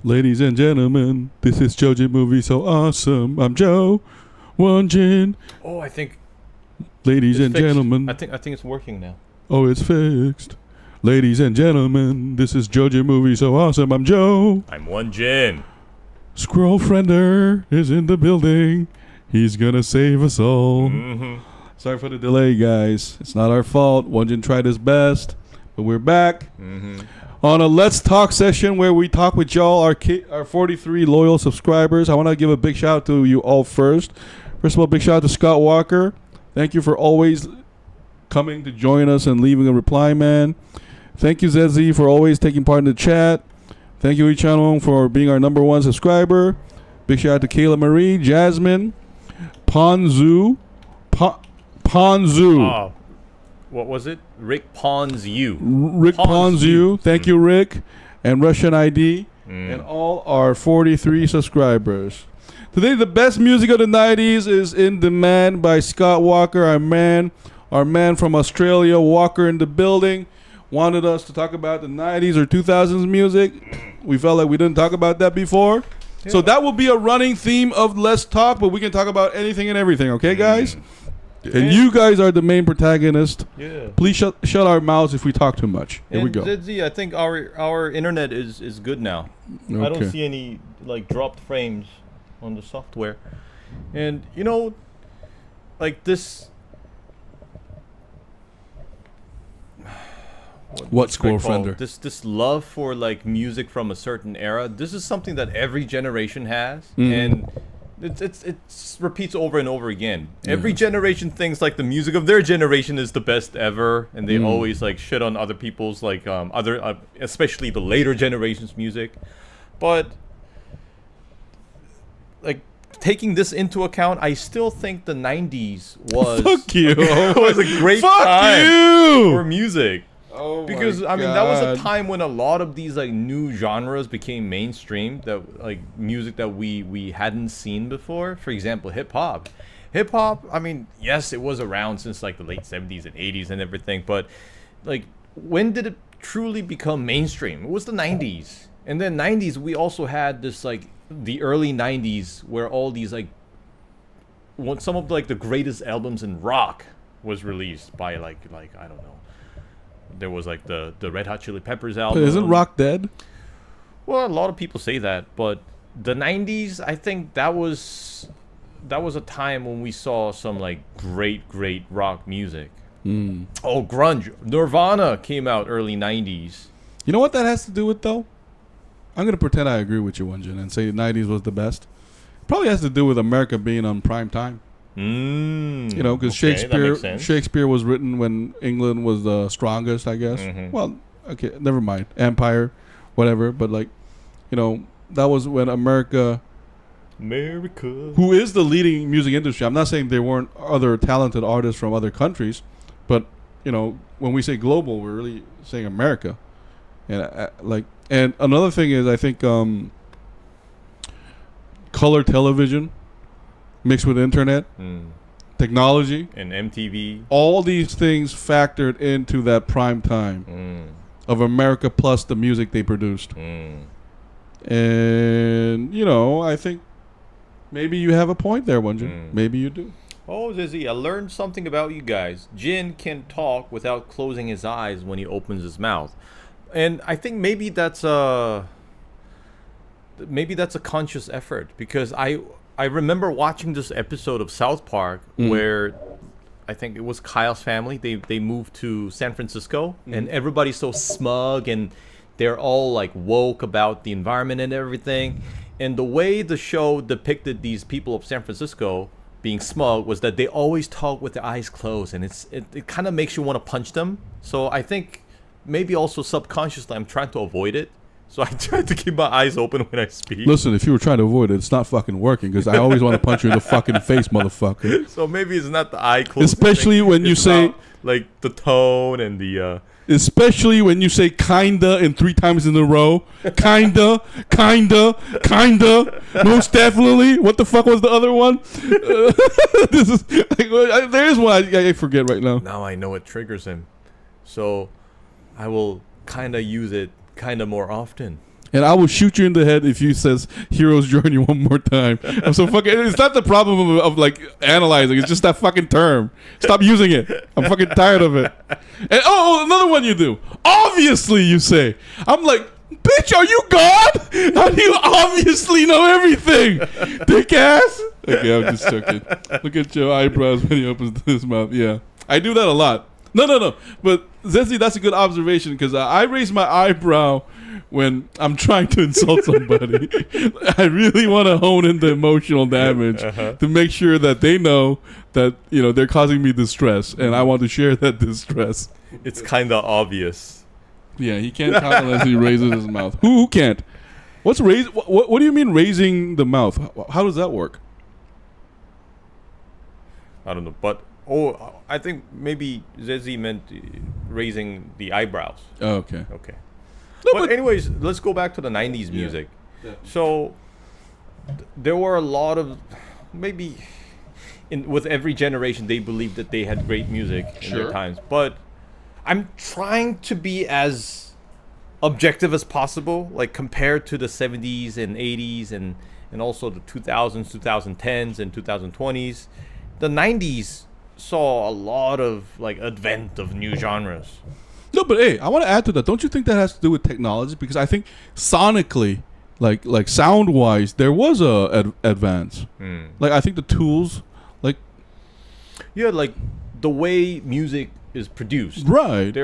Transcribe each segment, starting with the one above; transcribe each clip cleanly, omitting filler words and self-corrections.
Ladies and gentlemen, this is Joji Movie So Awesome. I'm Joe. Won-Jin. Oh, I think. Ladies and fixed. gentlemen. I think it's working now. Oh, it's fixed. Ladies and gentlemen, this is Joji Movie So Awesome. I'm Joe. I'm Won-Jin. Squirrel Friender is in the building. He's gonna save us all. Mm-hmm. Sorry for the delay, guys. It's not our fault. Won-Jin tried his best, but we're back. Mm-hmm. On a Let's Talk session where we talk with y'all, our 43 loyal subscribers. I want to give a big shout out to you all first. First of all, big shout out to Scott Walker. Thank you for always coming to join us and leaving a reply, man. Thank you, Zezzy, for always taking part in the chat. Thank you, Ichano, for being our #1 subscriber. Big shout out to Kayla Marie, Jasmine, Ponzu. Ponzu. What was it? Rick Pawns you. Rick Pawns you. Thank you, Rick. And Russian ID. And all our 43 subscribers. Today, the best music of the 90s is In Demand by Scott Walker, our man from Australia, Walker in the building. Wanted us to talk about the 90s or 2000s music. We felt like we didn't talk about that before. Yeah. So that will be a running theme of Let's Talk, but we can talk about anything and everything, okay, guys? And you guys are the main protagonist. Yeah. Please shut our mouths if we talk too much. Here we go. Zedzi, I think our internet is good now. Okay. I don't see any like dropped frames on the software. And you know, like this. What Squirrel Friender? This love for like music from a certain era. This is something that every generation has, and it repeats over and over again. Every generation thinks like the music of their generation is the best ever, and they always like shit on other people's like especially the later generations' music. But like taking this into account, I still think the 90s was was a great time for music. Oh, because I mean that was a time when a lot of these like new genres became mainstream, that like music that we hadn't seen before. For example, hip-hop. I mean, yes, it was around since like the late 70s and 80s and everything, but like when did it truly become mainstream? It was the 90s. And then 90s we also had this like the early 90s where all these like some of like the greatest albums in rock was released by like I don't know. There was like the Red Hot Chili Peppers album. Isn't rock dead? Well, a lot of people say that, but the 90s, I think that was a time when we saw some like great rock music. Oh, grunge. Nirvana came out early 90s. You know what that has to do with though? I'm gonna pretend I agree with you, Won-Jin, and say the 90s was the best. Probably has to do with America being on prime time. You know, because Shakespeare was written when England was the strongest, I guess. Well, okay, never mind. Empire, whatever. But like, you know, that was when America, who is the leading music industry. I'm not saying there weren't other talented artists from other countries, but you know, when we say global, we're really saying America. And and another thing is, I think color television mixed with internet, technology, and MTV. All these things factored into that prime time of America plus the music they produced. And, you know, I think maybe you have a point there, Won-Jin. Maybe you do. Oh, Zizzy, I learned something about you guys. Jin can talk without closing his eyes when he opens his mouth. And I think maybe that's a conscious effort, because I remember watching this episode of South Park where I think it was Kyle's family. They moved to San Francisco, and everybody's so smug and they're all like woke about the environment and everything. And the way the show depicted these people of San Francisco being smug was that they always talk with their eyes closed, and it kind of makes you want to punch them. So I think maybe also subconsciously I'm trying to avoid it. So I try to keep my eyes open when I speak. Listen, if you were trying to avoid it, it's not fucking working, because I always want to punch you in the fucking face, motherfucker. So maybe it's not the eye closing. Especially when you say like the tone and the especially when you say kinda and 3 times in a row. Kinda. Most definitely. What the fuck was the other one? This is there is one I forget right now. Now I know it triggers him. So I will kinda use it kinda more often. And I will shoot you in the head if you says Hero's Journey one more time. I'm so fucking... It's not the problem of like analyzing. It's just that fucking term. Stop using it. I'm fucking tired of it. And another one you do. Obviously, you say. I'm like, bitch, are you God? How do you obviously know everything? Dick ass? Okay, I'm just joking. Look at Joe eyebrows when he opens his mouth. Yeah. I do that a lot. No. But Zezzy, that's a good observation because I raise my eyebrow when I'm trying to insult somebody. I really want to hone in the emotional damage to make sure that they know that, you know, they're causing me distress, and I want to share that distress. It's kind of obvious. Yeah, he can't talk unless he raises his mouth. Who can't? What's raise? What do you mean raising the mouth? How does that work? I don't know, but I think maybe Zezzy meant raising the eyebrows. Oh, okay. Okay. No, but anyways, let's go back to the 90s music. Yeah. So there were a lot of maybe with every generation they believed that they had great music in their times, but I'm trying to be as objective as possible, like compared to the 70s and 80s and also the 2000s, 2010s and 2020s. The 90s saw a lot of like advent of new genres. No, but hey, I want to add to that. Don't you think that has to do with technology? Because I think sonically, like sound wise, there was a advance. Like I think the tools, like like the way music is produced. Right.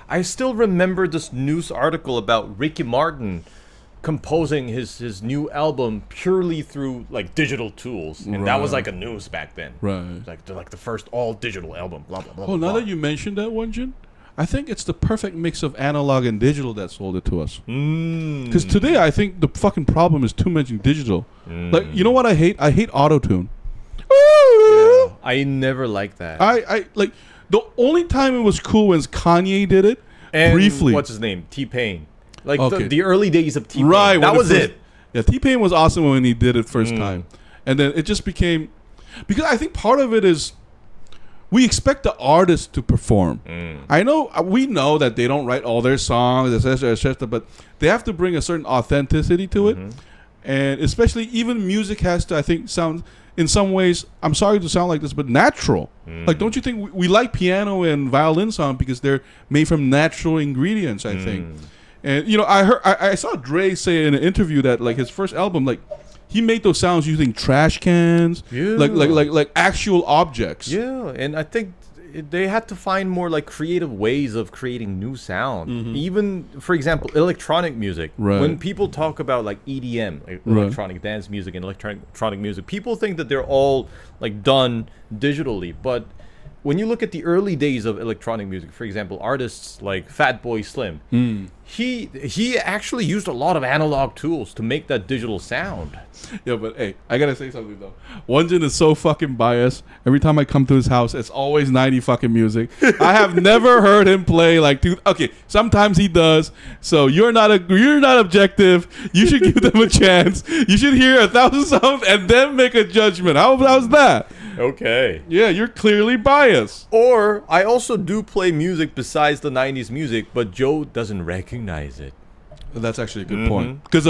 I still remember this news article about Ricky Martin composing his new album purely through like digital tools, and that was like a news back then. Right. Like the first all digital album. Blah blah blah. Oh, now that you mentioned that, Won-Jin, I think it's the perfect mix of analog and digital that sold it to us. Because today, I think the fucking problem is too much in digital. Like, you know what I hate? I hate autotune. Yeah, I never liked that. I like the only time it was cool was Kanye did it and briefly. What's his name? T-Pain. Like the early days of T-Pain. Right. That was it. Yeah, T-Pain was awesome when he did it first time. And then it just became... Because I think part of it is we expect the artist to perform. We know that they don't write all their songs, etc., but they have to bring a certain authenticity to it. And especially even music has to, I think, sound... In some ways, I'm sorry to sound like this, but natural. Like, don't you think we like piano and violin sound because they're made from natural ingredients? I think, and you know, I saw Dre say in an interview that like his first album, like he made those sounds using trash cans, like actual objects. Yeah, and I think they had to find more like creative ways of creating new sound. Even, for example, electronic music. Right. When people talk about like EDM, like electronic dance music and electronic music, people think that they're all like done digitally. But when you look at the early days of electronic music, for example, artists like Fatboy Slim, he actually used a lot of analog tools to make that digital sound. Yeah, but hey, I gotta say something though. Won-Jin is so fucking biased. Every time I come to his house, it's always 90 fucking music. I have never heard him play like okay, sometimes he does. So you're not objective. You should give them a chance. You should hear 1,000 songs and then make a judgment. How's that? Okay. Yeah, you're clearly biased. Or I also do play music besides the 90s music, but Joe doesn't recognize it. That's actually a good point. Because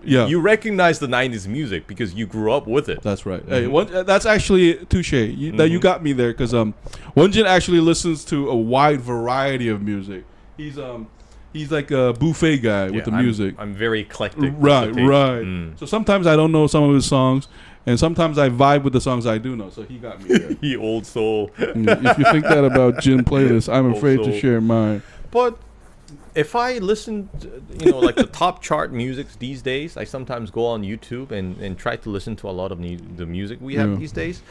you recognize the 90s music because you grew up with it. That's right. Hey, that's actually touche. That you got me there because Won-Jin actually listens to a wide variety of music. He's like a buffet guy with the music. I'm very eclectic. Right. So sometimes I don't know some of his songs. And sometimes I vibe with the songs I do know, so he got me there. He old soul. If you think that about Jin playlists, I'm afraid to share mine. But if I listen to, like the top chart music these days, I sometimes go on YouTube and try to listen to a lot of the music we have these days.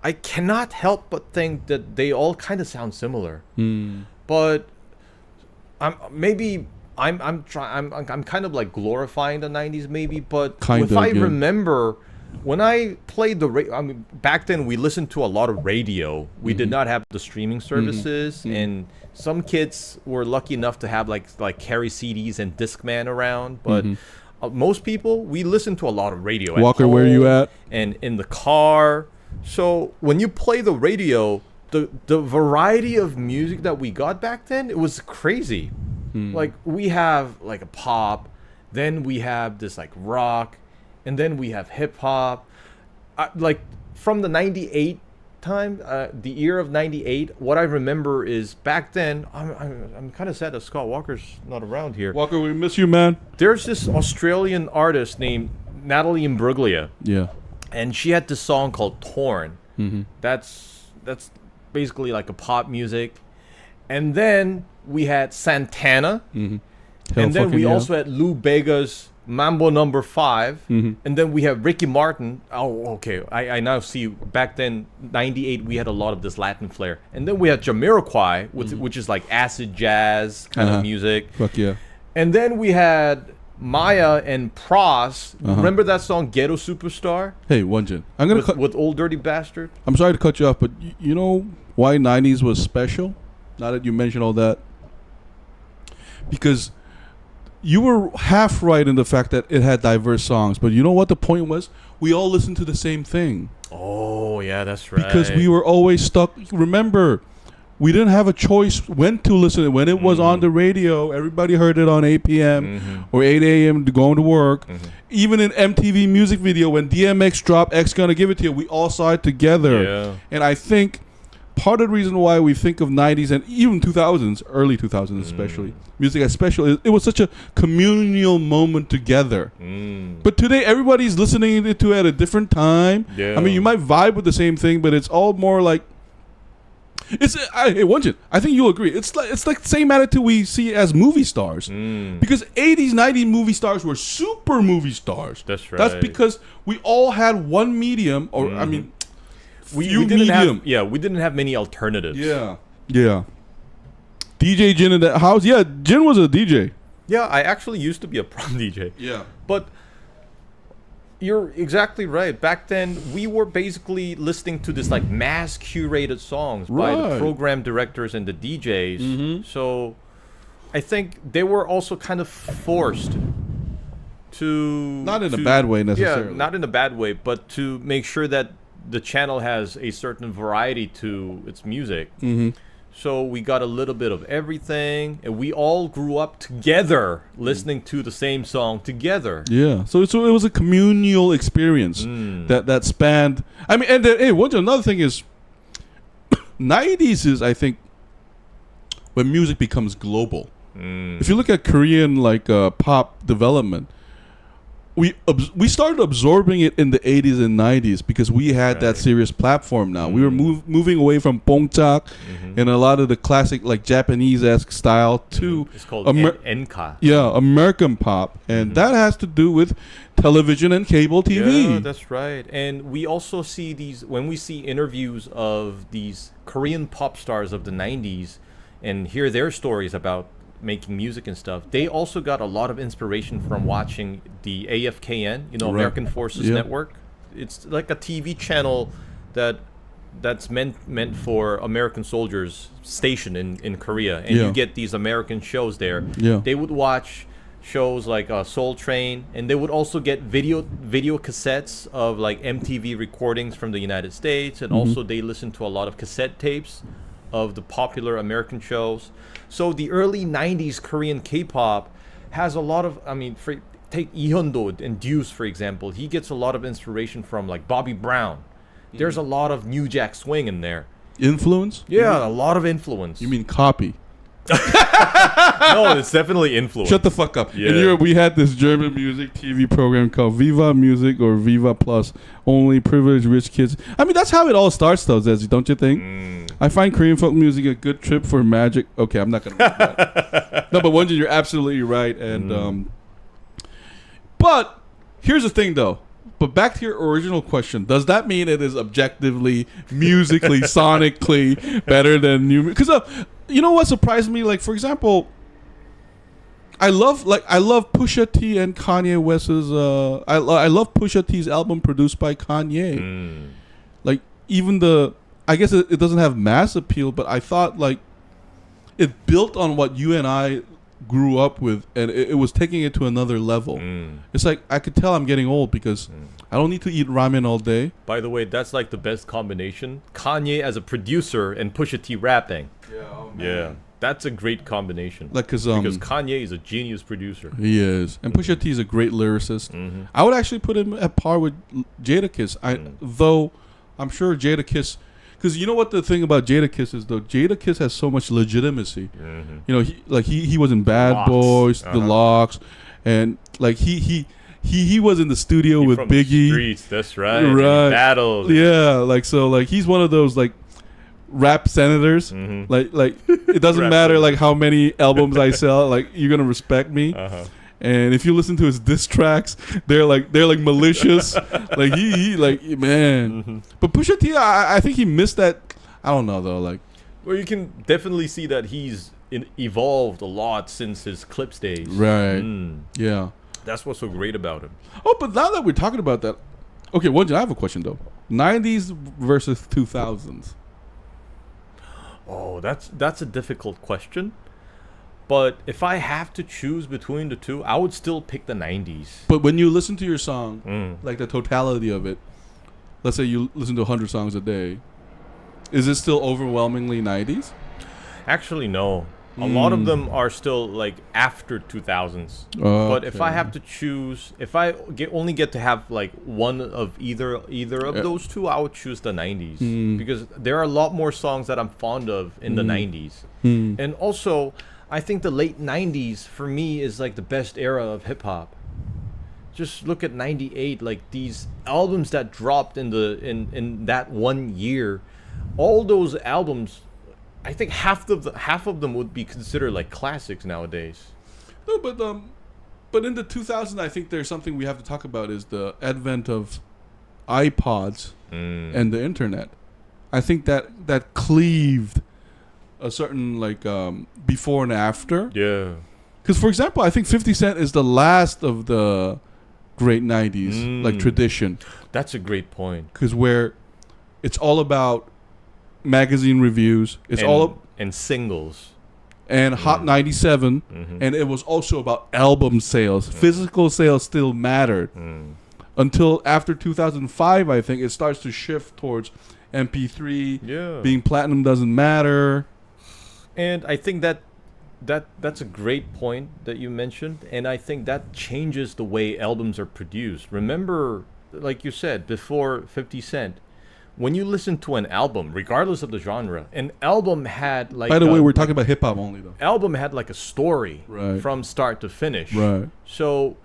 I cannot help but think that they all kind of sound similar. But I'm kind of like glorifying the 90s maybe, but if I remember... When I played back then we listened to a lot of radio. We did not have the streaming services, and some kids were lucky enough to have like carry CDs and Discman around. But most people, we listened to a lot of radio. Walker, where are you at? And in the car. So when you play the radio, the variety of music that we got back then, it was crazy. Like we have like a pop. Then we have this like rock, and then we have hip hop. Like from the 98 time, the year of 98, what I remember is back then, I'm kind of sad that Scott Walker's not around here. Walker, we miss you, man. There's this Australian artist named Natalie Imbruglia. Yeah. And she had this song called Torn. Mm-hmm. That's basically like a pop music. And then we had Santana. Mm-hmm. And then we also had Lou Bega's Mambo No. 5. Mm-hmm. And then we have Ricky Martin. Oh, okay. I now see. Back then, 98, we had a lot of this Latin flair. And then we had Jamiroquai, which is like acid jazz kind of music. Fuck yeah. And then we had Maya and Pros. Remember that song Ghetto Superstar? Hey, Won-Jin. I'm gonna with Old Dirty Bastard. I'm sorry to cut you off, but you know why 90s was special? Now that you mentioned all that. Because you were half right in the fact that it had diverse songs, but you know what the point was? We all listened to the same thing. Oh, yeah, that's right. Because we were always stuck. Remember, we didn't have a choice when to listen. When it was on the radio, everybody heard it on 8 p.m. Or 8 a.m. going to work. Even in MTV music video, when DMX dropped X Gonna Give It To You, we all saw it together. Yeah. And I think part of the reason why we think of 90s and even 2000s, early 2000s especially, music as special, it was such a communal moment together. But today, everybody's listening to it at a different time. Yeah. I mean, you might vibe with the same thing, but it's all more like... Hey, Won-Jin, I think you'll agree. It's like the same attitude we see as movie stars. Because 80s, 90s movie stars were super movie stars. That's right. That's because we all had one medium, or I mean... We didn't have many alternatives. Yeah. DJ Jin in that house. Yeah, Jin was a DJ. Yeah, I actually used to be a prom DJ. Yeah. But you're exactly right. Back then, we were basically listening to this like mass curated songs by the program directors and the DJs. So I think they were also kind of forced to... Not in a bad way necessarily. Yeah, not in a bad way, but to make sure that the channel has a certain variety to its music. So we got a little bit of everything, and we all grew up together listening to the same song together. Yeah, so it was a communal experience that spanned. I mean, and then, hey, another thing is, 90s is, I think, when music becomes global. If you look at Korean like pop development, we started absorbing it in the 80s and 90s because we had that serious platform now. We were moving away from Pongchak and a lot of the classic like Japanese-esque style to it's called Enka. Yeah, American pop. And that has to do with television and cable TV. Yeah, that's right. And we also see these, when we see interviews of these Korean pop stars of the 90s and hear their stories about making music and stuff, they also got a lot of inspiration from watching the AFKN, American Forces Network. It's like a TV channel that's meant for American soldiers stationed in Korea, and you get these American shows there. They would watch shows like Soul Train, and they would also get video cassettes of like MTV recordings from the United States, and also they listened to a lot of cassette tapes of the popular American shows. So the early 90s Korean K-pop has a lot of, take Lee Hyun-do and Deuce, for example. He gets a lot of inspiration from like Bobby Brown. There's a lot of New Jack Swing in there. Influence? Yeah, a lot of influence. You mean copy? No, it's definitely influence. Shut the fuck up. Yeah. In Europe, we had this German music TV program called Viva Music or Viva Plus. Only privileged rich kids. I mean, that's how it all starts, though, Zezzy, don't you think? I find Korean folk music a good trip for magic. Okay, I'm not going to make that. No, but Won-Jin, you're absolutely right. And but here's the thing, though. But back to your original question, does that mean it is objectively, musically, sonically better than new? Because you know what surprised me? Like, for example, I love Pusha T and Kanye West's. I love Pusha T's album produced by Kanye. Like, even I guess it doesn't have mass appeal, but I thought like it built on what you and I grew up with, and it was taking it to another level. It's like I could tell I'm getting old because I don't need to eat ramen all day. By the way, that's like the best combination. Kanye as a producer and Pusha T rapping. Yeah. Oh, yeah. That's a great combination. Like, because Kanye is a genius producer. He is. And Pusha T is a great lyricist. Mm-hmm. I would actually put him at par with Jadakiss. Though I'm sure Jadakiss... Because you know what the thing about Jadakiss is, though? Jadakiss has so much legitimacy. Mm-hmm. You know, he was in Bad Boys, The Locks, and like he was in the studio with from Biggie. The streets, that's right. Right. Battles. Yeah, like so, like he's one of those like rap senators. Mm-hmm. Like it doesn't matter like how many albums I sell. Like you're gonna respect me. Uh-huh. And if you listen to his diss tracks, they're like malicious. Like he like man. Mm-hmm. But Pusha T, I think he missed that. I don't know though. Like, well, you can definitely see that he's evolved a lot since his Clips days. Right. Yeah. That's what's so great about him. Oh, but now that we're talking about that, okay, Won-Jin, I have a question though. 90s versus 2000s. Oh, that's a difficult question. But if I have to choose between the two, I would still pick the 90s. But when you listen to your song, like the totality of it, let's say you listen to 100 songs a day, is it still overwhelmingly 90s? Actually, no. A lot of them are still like after 2000s. But if I have to choose, if I only get to have like one of either of those two, I would choose the 90s. Because there are a lot more songs that I'm fond of in the 90s. And also... I think the late 90s for me is like the best era of hip hop. Just look at 98, like these albums that dropped in that 1 year. All those albums, I think half of them would be considered like classics nowadays. No, but in the 2000s, I think there's something we have to talk about is the advent of iPods and the internet. I think that cleaved a certain like before and after. Yeah. Because for example, I think 50 Cent is the last of the great 90s like tradition. That's a great point. Because where it's all about magazine reviews, and singles. And Hot 97, and it was also about album sales. Physical sales still mattered. Until after 2005, I think it starts to shift towards MP3. Yeah. Being platinum doesn't matter. And I think that's a great point that you mentioned, and I think that changes the way albums are produced. Remember, like you said, before 50 Cent, when you listen to an album, regardless of the genre, an album had like... By the way, we're talking about hip-hop only, though. Album had like a story from start to finish. Right. So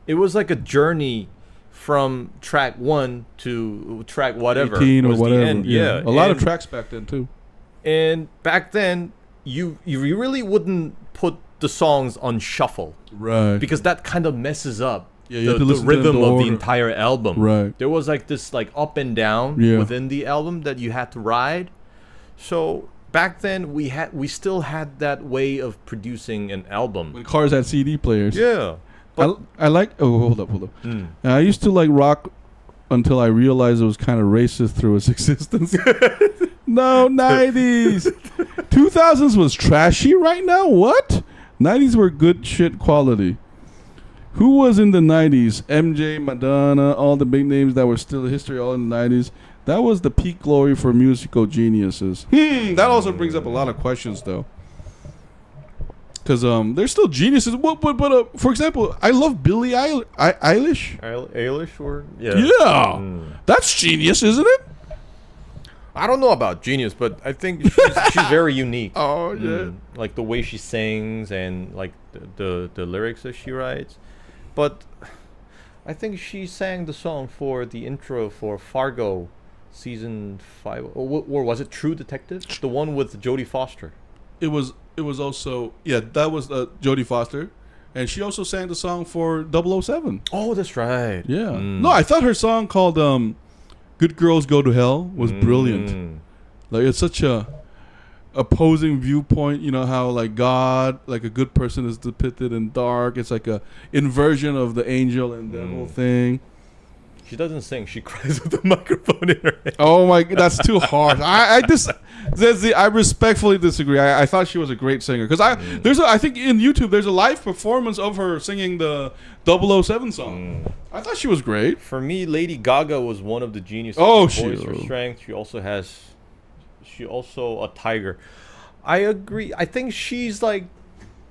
it was like a journey from track 1 to track whatever. 18 or whatever. The end. Yeah. A lot of tracks back then, too. And back then... You really wouldn't put the songs on shuffle, right? Because that kind of messes up the rhythm of the entire album. Right. There was like this like up and down within the album that you had to ride. So back then we still had that way of producing an album. When cars had CD players. Yeah. But I like. Oh, hold up. I used to like rock until I realized it was kind of racist through its existence. No, 90s. 2000s was trashy right now? What? 90s were good shit quality. Who was in the 90s? MJ, Madonna, all the big names that were still history all in the 90s. That was the peak glory for musical geniuses. That also brings up a lot of questions, though. Because they're still geniuses. But for example, I love Billie Eilish. Eilish or? Yeah. Yeah. That's genius, isn't it? I don't know about genius, but I think she's very unique. Oh, yeah. Like the way she sings and like the lyrics that she writes. But I think she sang the song for the intro for Fargo season 5. Or was it True Detective? The one with Jodie Foster. It was also, that was Jodie Foster. And she also sang the song for 007. Oh, that's right. Yeah. No, I thought her song called Good Girls Go to Hell was brilliant. Like, it's such a opposing viewpoint, you know, how like God, like a good person is depicted in dark. It's like a inversion of the angel and devil thing. She doesn't sing. She cries with the microphone in her hand. Oh my God, that's too harsh. I respectfully disagree. I thought she was a great singer because I think in YouTube there's a live performance of her singing the 007 song. I thought she was great. For me, Lady Gaga was one of the geniuses. Oh, voice for strength. She also a tiger. I agree. I think she's like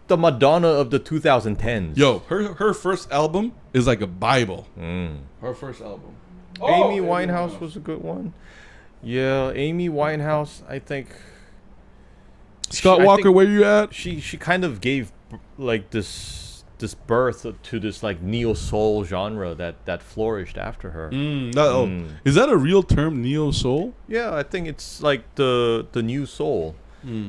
the Madonna of the 2010s. Yo, her first album is like a Bible. Her first album. Amy Winehouse was a good one. Yeah, Amy Winehouse, I think. Scott Walker, where you at? She kind of gave like this birth to this like neo soul genre that flourished after her. Is that a real term, neo soul? Yeah, I think it's like the new soul,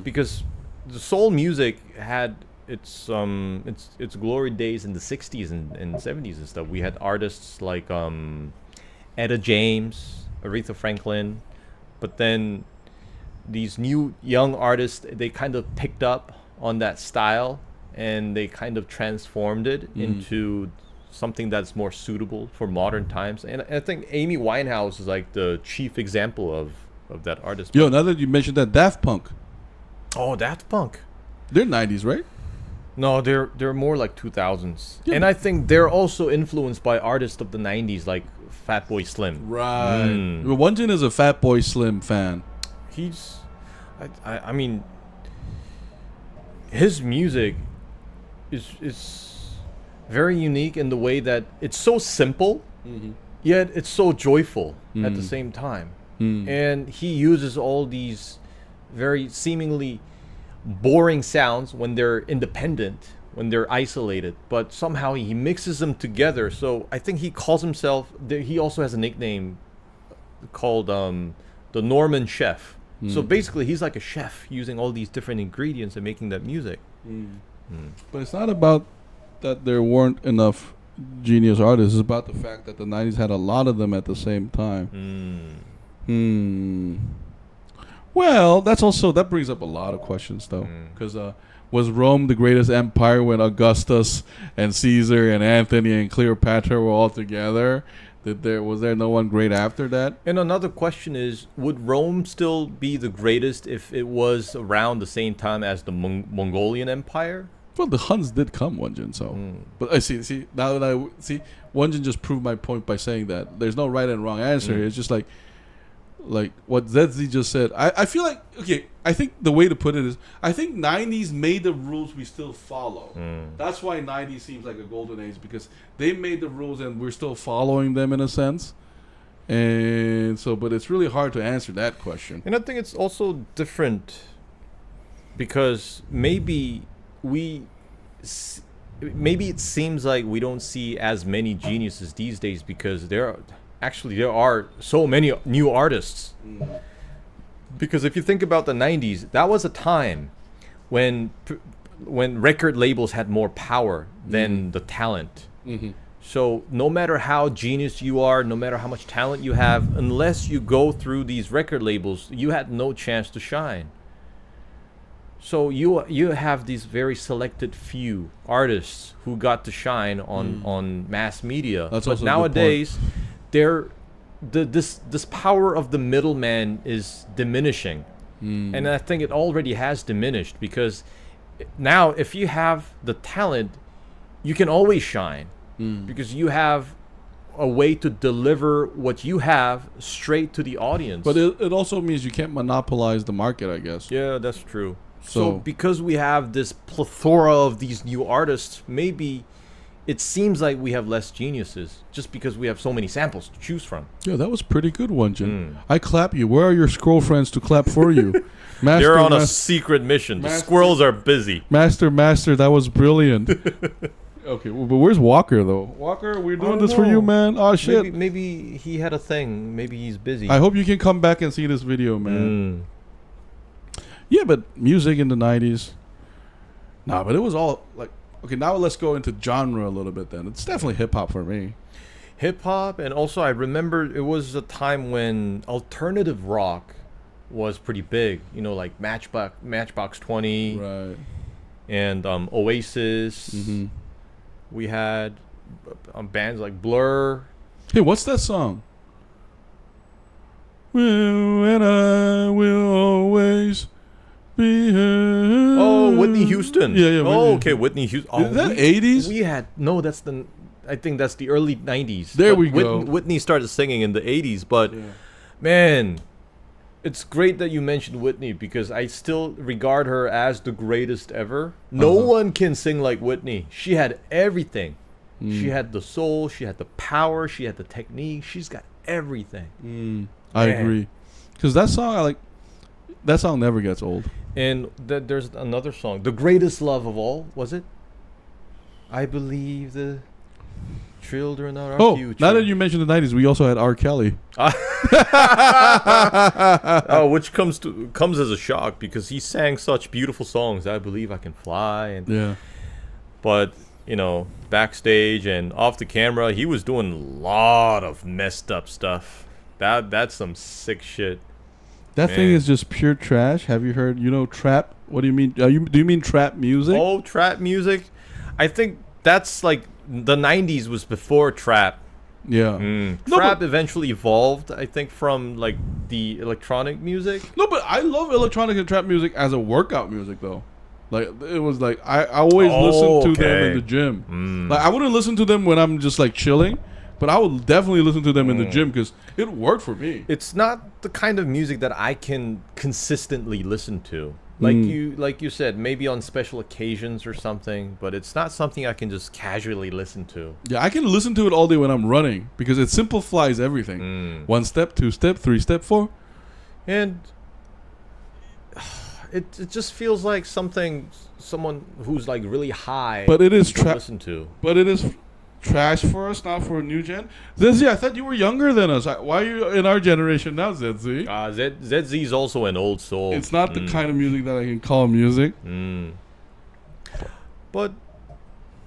because the soul music had its glory days in the 60s and 70s and stuff. We had artists like Etta James, Aretha Franklin, but then these new young artists, they kind of picked up on that style and they kind of transformed it into something that's more suitable for modern times. And I think Amy Winehouse is like the chief example of that artist. Yo, now that you mentioned that, Daft Punk. Oh, Daft Punk. They're 90s, right? No, they're more like 2000s. Yeah. And I think they're also influenced by artists of the 90s like Fatboy Slim. Right. Won-Jin is a Fatboy Slim fan. I mean, his music is very unique in the way that it's so simple, yet it's so joyful at the same time. And he uses all these very seemingly boring sounds when they're independent, when they're isolated, but somehow he mixes them together. So I think he calls himself, he also has a nickname called the Norman Chef. So basically he's like a chef using all these different ingredients and making that music. But it's not about that there weren't enough genius artists. It's about the fact that the 90s had a lot of them at the same time. Well, that brings up a lot of questions, though. Because was Rome the greatest empire when Augustus and Caesar and Anthony and Cleopatra were all together? Was there no one great after that? And another question is, would Rome still be the greatest if it was around the same time as the Mongolian Empire? Well, the Huns did come, Won-Jin, so. But I see, now that Won-Jin just proved my point by saying that there's no right and wrong answer. It's just like what ZZ just said. I feel like, okay, I think the way to put it is, I think 90s made the rules we still follow. That's why 90s seems like a golden age, because they made the rules and we're still following them in a sense. And so, but it's really hard to answer that question. And I think it's also different because maybe it seems like we don't see as many geniuses these days because there are so many new artists. Because if you think about the 90s, that was a time when record labels had more power than the talent. So no matter how genius you are, no matter how much talent you have, unless you go through these record labels, you had no chance to shine. So you have these very selected few artists who got to shine on mass media. But nowadays, this power of the middleman is diminishing, and I think it already has diminished because now if you have the talent, you can always shine because you have a way to deliver what you have straight to the audience. But it also means you can't monopolize the market, I guess. Yeah, that's true. So because we have this plethora of these new artists, maybe it seems like we have less geniuses just because we have so many samples to choose from. Yeah, that was pretty good, Won-Jin. I clap you. Where are your scroll friends to clap for you? They're on a secret mission. The squirrels are busy. Master, that was brilliant. Okay, but where's Walker, though? Walker, we're doing this for you, man. Oh, shit. Maybe he had a thing. Maybe he's busy. I hope you can come back and see this video, man. Yeah, but music in the 90s. Nah, but it was all like... Okay, now let's go into genre a little bit then. It's definitely hip-hop for me. Hip-hop, and also I remember it was a time when alternative rock was pretty big. You know, like Matchbox 20. Right. And Oasis. We had bands like Blur. Hey, what's that song? When I will always... Oh, Whitney Houston. Yeah. Whitney Houston. Is that 80s? I think that's the early 90s. There we go. Whitney started singing in the 80s, but man, It's great that you mentioned Whitney because I still regard her as the greatest ever. No one can sing like Whitney. She had everything. She had the soul, she had the power, she had the technique. She's got everything. I agree. Because that song never gets old. And there's another song, The Greatest Love of All, was it? I believe the children are our future. Now that you mentioned the 90s, we also had R. Kelly. Which comes as a shock because he sang such beautiful songs. I Believe I Can Fly. And but, backstage and off the camera, he was doing a lot of messed up stuff. That's some sick shit. That thing is just pure trash. Have you heard, trap? What do you mean? Do you mean trap music? Oh, trap music? I think that's like the 90s was before trap. Yeah. Trap eventually evolved, I think, from like the electronic music. No, but I love electronic and trap music as a workout music, though. Like, it was like, I always listen to them in the gym. Like, I wouldn't listen to them when I'm just like chilling. But I would definitely listen to them in the gym because it worked for me. It's not the kind of music that I can consistently listen to. Like you said, maybe on special occasions or something, but it's not something I can just casually listen to. Yeah, I can listen to it all day when I'm running because it simplifies everything. 1 step, 2 step, 3 step, 4. And it just feels like someone who's like really high. But it is listen to. But it is trash for us, not for a new gen. ZZ, I thought you were younger than us. Why are you in our generation now, ZZ? ZZ is also an old soul. It's not the kind of music that I can call music. But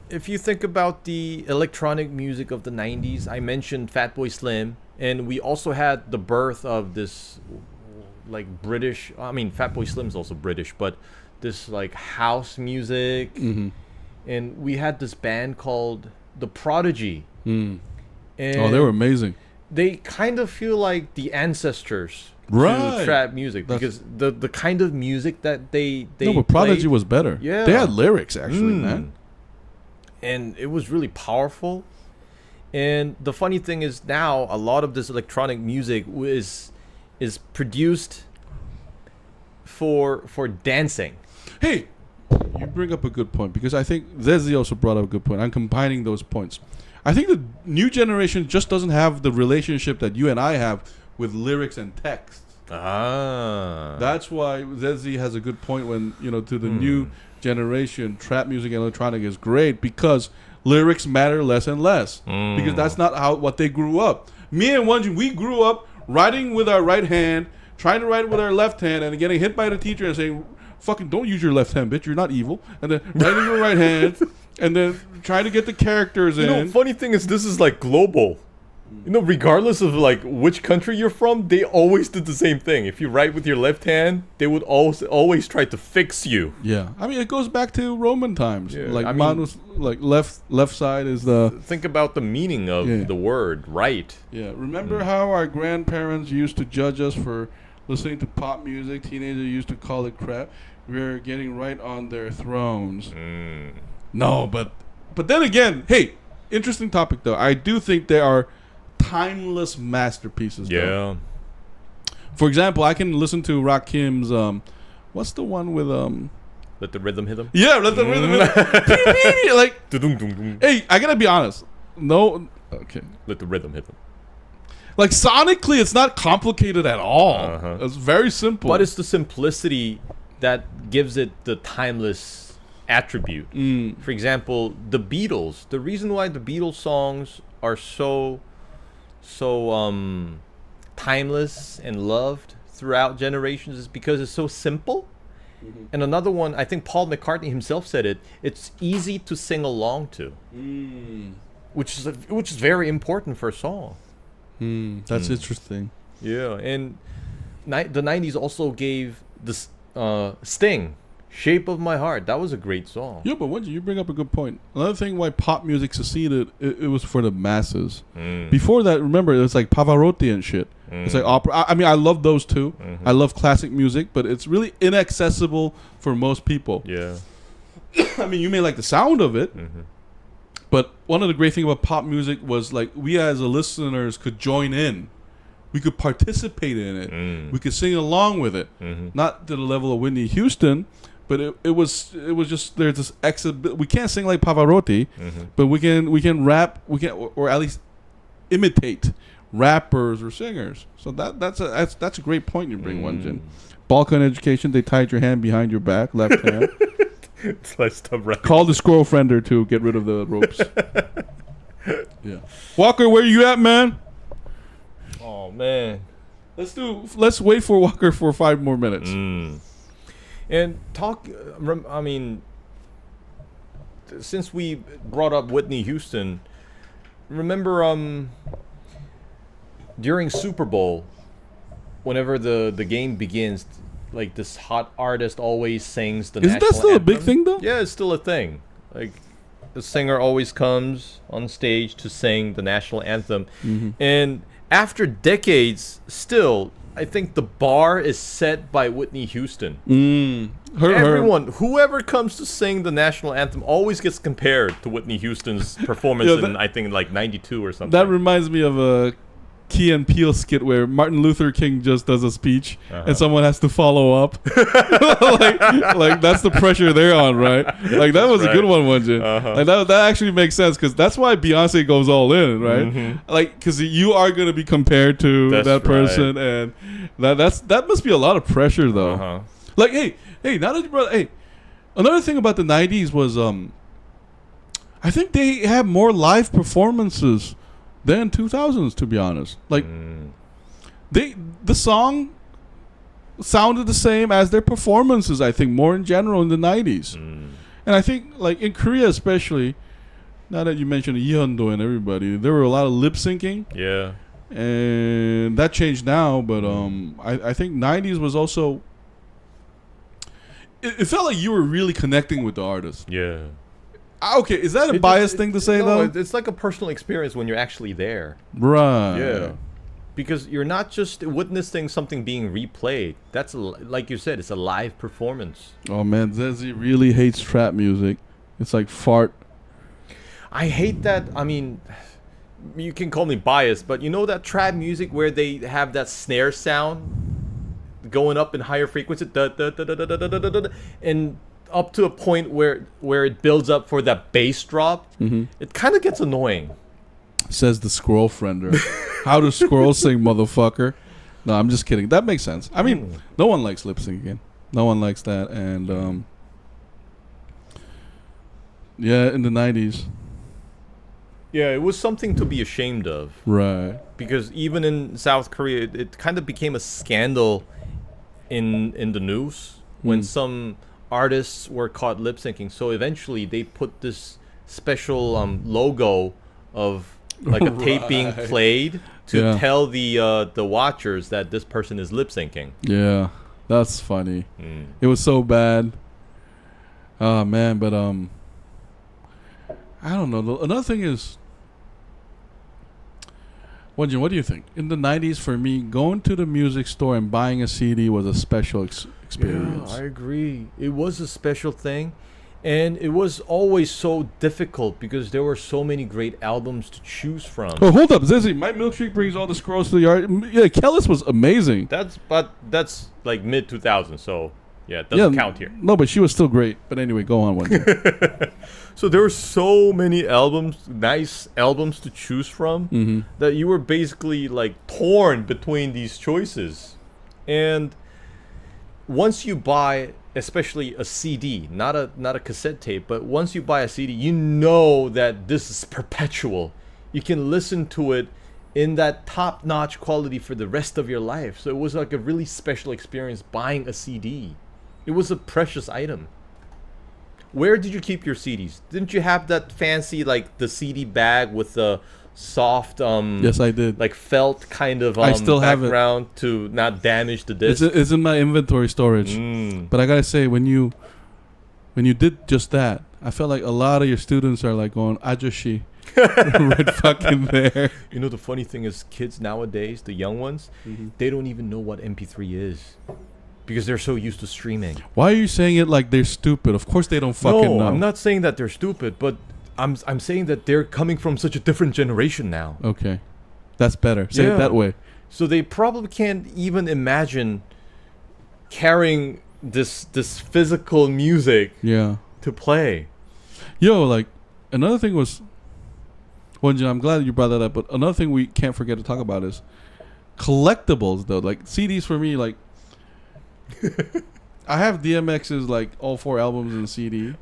if you think about the electronic music of the 90s, I mentioned Fatboy Slim, and we also had the birth of this like British, Fatboy Slim's also British, but this like house music. And we had this band called The Prodigy. And they were amazing. They kind of feel like the ancestors to trap music because the kind of music that they no, but Prodigy was better. Yeah, they had lyrics actually, man, and it was really powerful. And the funny thing is now a lot of this electronic music is produced for dancing. Hey, you bring up a good point because I think ZZ also brought up a good point. I'm combining those points. I think the new generation just doesn't have the relationship that you and I have with lyrics and text. That's why ZZ has a good point when, to the new generation, trap music and electronic is great because lyrics matter less and less. Because that's not what they grew up. Me and Won-Jin, we grew up writing with our right hand, trying to write with our left hand, and getting hit by the teacher and saying, fucking don't use your left hand, bitch, you're not evil. And then writing your right hand, and then trying to get the characters in. Funny thing is, this is like global. Regardless of like which country you're from, they always did the same thing. If you write with your left hand, they would always try to fix you. Yeah, it goes back to Roman times. Yeah. Like mine was like left side is the. Think about the meaning of the word right. Yeah, remember how our grandparents used to judge us for listening to pop music? Teenagers used to call it crap. We're getting right on their thrones. No, but then again, hey, interesting topic though. I do think there are timeless masterpieces. Yeah. Though. For example, I can listen to Rakim's what's the one with Let the Rhythm Hit 'Em? Yeah, Let the Rhythm Hit 'Em. Like hey, I gotta be honest. No, okay. Let the Rhythm Hit 'Em. Like sonically, it's not complicated at all. It's very simple. But it's the simplicity that gives it the timeless attribute. For example, the Beatles. The reason why the Beatles songs are so timeless and loved throughout generations is because it's so simple. And another one, I think Paul McCartney himself said it. It's easy to sing along to, which is very important for a song. That's interesting. Yeah, and the 90s also gave this Sting, Shape of My Heart. That was a great song. Yeah, but you bring up a good point. Another thing why pop music succeeded, it was for the masses. Before that, remember, it was like Pavarotti and shit. It's like opera. I love those too. I love classic music, but it's really inaccessible for most people. Yeah. You may like the sound of it, but one of the great things about pop music was like we as listeners could join in we could participate in it. We could sing along with it. Not to the level of Whitney Houston, but it was just there's this we can't sing like Pavarotti, but we can rap, or at least imitate rappers or singers. So that's a great point you bring, Won-Jin. Balkan education, they tied your hand behind your back, left hand. Call the squirrel friender to get rid of the ropes. Yeah. Walker, where you at, man? Oh man. Let's wait for Walker for 5 more minutes. And since we brought up Whitney Houston, remember during Super Bowl, whenever the game begins, like this hot artist always sings the national anthem. Isn't that still a big thing though? Yeah, it's still a thing. Like the singer always comes on stage to sing the national anthem. And after decades, still, I think the bar is set by Whitney Houston. Whoever comes to sing the national anthem always gets compared to Whitney Houston's performance in, I think, like 92 or something. That reminds me of a Key and Peele skit where Martin Luther King just does a speech and someone has to follow up. like that's the pressure they're on, right? Like that was a good one, Won-Jin. Like that actually makes sense because that's why Beyonce goes all in, right? Like because you are going to be compared to that person, and that must be a lot of pressure though. Like hey, now that you brought another thing about the 90s was I think they had more live performances than 2000s, to be honest. Like the song sounded the same as their performances, I think, more in general in the 90s. And I think like in Korea especially, now that you mentioned Yeondo and everybody, there were a lot of lip syncing. Yeah. And that changed now, but I think 90s was also it felt like you were really connecting with the artist. Yeah. Okay, is that a biased thing to say, though? It's like a personal experience when you're actually there. Right. Yeah. Because you're not just witnessing something being replayed. That's, like you said, it's a live performance. Oh, man, Zezzy really hates trap music. It's like fart. I hate that. I mean, you can call me biased, but you know that trap music where they have that snare sound going up in higher frequency? And up to a point where it builds up for that bass drop, it kind of gets annoying. Says the squirrel friender. How do squirrels sing, motherfucker? No, I'm just kidding. That makes sense. I mean, no one likes lip syncing. No one likes that. And yeah, in the 90s. Yeah, it was something to be ashamed of. Right. Because even in South Korea, it kind of became a scandal in the news when some artists were caught lip syncing. So eventually they put this special logo of like a tape being played to tell the watchers that this person is lip syncing. Yeah, that's funny. It was so bad. Oh man, but I don't know. Another thing is, Won-Jin, what do you think? In the 90s, for me, going to the music store and buying a CD was a special experience. Yeah, I agree. It was a special thing. And it was always so difficult because there were so many great albums to choose from. Oh, hold up, Zezzy. My milkshake brings all the scrolls to the yard. Yeah, Kellis was amazing. That's like mid 2000s, so yeah, it doesn't count here. No, but she was still great. But anyway, go on, Won-Jin. So there were so many albums, nice albums to choose from, that you were basically like torn between these choices. And once you buy, especially a CD, not a cassette tape, but once you buy a CD, you know that this is perpetual. You can listen to it in that top-notch quality for the rest of your life. So it was like a really special experience buying a CD. It was a precious item. Where did you keep your CDs? Didn't you have that fancy, like, the CD bag with the soft, yes, I did, like felt kind of I still background have it. to not damage the disc? It's in my inventory storage. But I gotta say, when you did just that, I felt like a lot of your students are like going, "Ajoshi," right fucking there. You know, the funny thing is, kids nowadays, the young ones, they don't even know what MP3 is. Because they're so used to streaming. Why are you saying it like they're stupid? Of course they don't fucking know. I'm not saying that they're stupid, but I'm saying that they're coming from such a different generation now. Okay. That's better. Say it that way. So they probably can't even imagine carrying this physical music to play. Yo, like, another thing was, Won-Jin, I'm glad you brought that up, but another thing we can't forget to talk about is collectibles, though. Like, CDs for me, like, I have DMX's, like, all 4 albums in CD.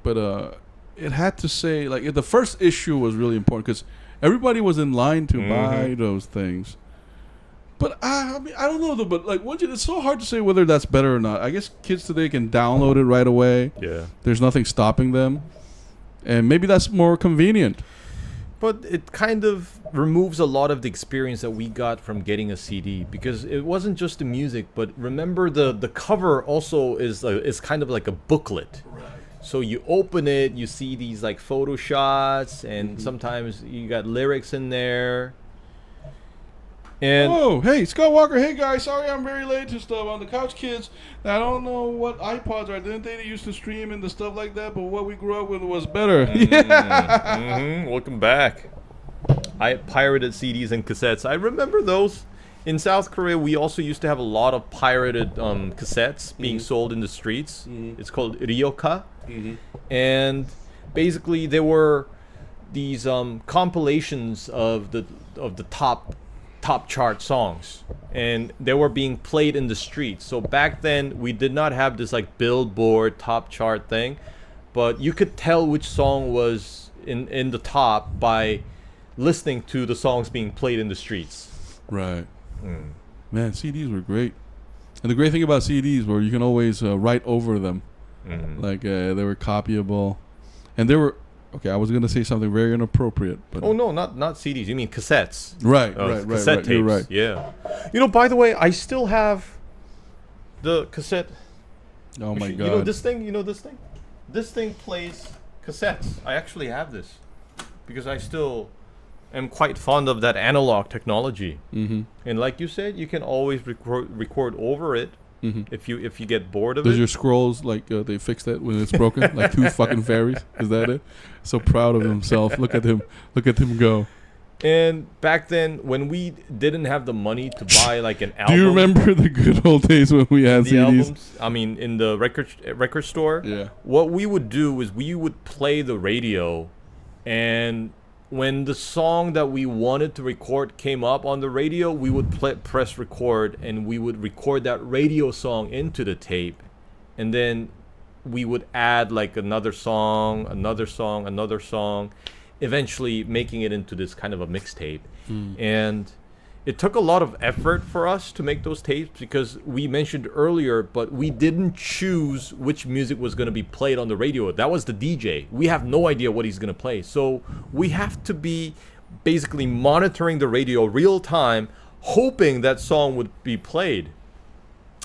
But it had to say, like, the first issue was really important because everybody was in line to buy those things. But I mean, I don't know though. But like, it's so hard to say whether that's better or not. I guess kids today can download it right away. Yeah, there's nothing stopping them, and maybe that's more convenient. But it kind of removes a lot of the experience that we got from getting a CD because it wasn't just the music. But remember, the cover also is kind of like a booklet. Right. So you open it, you see these like photo shots, and sometimes you got lyrics in there. And oh, hey, Scott Walker. Hey, guys. Sorry I'm very late to stuff on the Couch Kids. I don't know what iPods are. Didn't they used to stream and the stuff like that? But what we grew up with was better. Welcome back. I pirated CDs and cassettes. I remember those. In South Korea, we also used to have a lot of pirated cassettes being sold in the streets. It's called ryoka. And basically, there were these compilations of the top chart songs, and they were being played in the streets. So back then we did not have this like Billboard top chart thing, but you could tell which song was in the top by listening to the songs being played in the streets. Right. Man, CDs were great, and the great thing about CDs were you can always write over them. Like they were copyable, and they were okay. I was gonna say something very inappropriate, but oh no, not CDs. You mean cassettes? Right, cassette tapes. You're right. Yeah. You know, by the way, I still have the cassette. Oh my god! You know this thing? This thing plays cassettes. I actually have this because I still am quite fond of that analog technology. And like you said, you can always record over it. If you get bored of it. Does your scrolls like they fix that when it's broken? Like two fucking fairies? Is that it? So proud of himself. Look at him go. And back then, when we didn't have the money to buy like an album. Do you remember the good old days when we had CDs? Albums, I mean, in the record store. Yeah. What we would do is we would play the radio, and when the song that we wanted to record came up on the radio, we would press record, and we would record that radio song into the tape, and then we would add like another song, eventually making it into this kind of a mixtape. And it took a lot of effort for us to make those tapes because we mentioned earlier, but we didn't choose which music was going to be played on the radio. That was the DJ. We have no idea what he's going to play. So we have to be basically monitoring the radio real time, hoping that song would be played.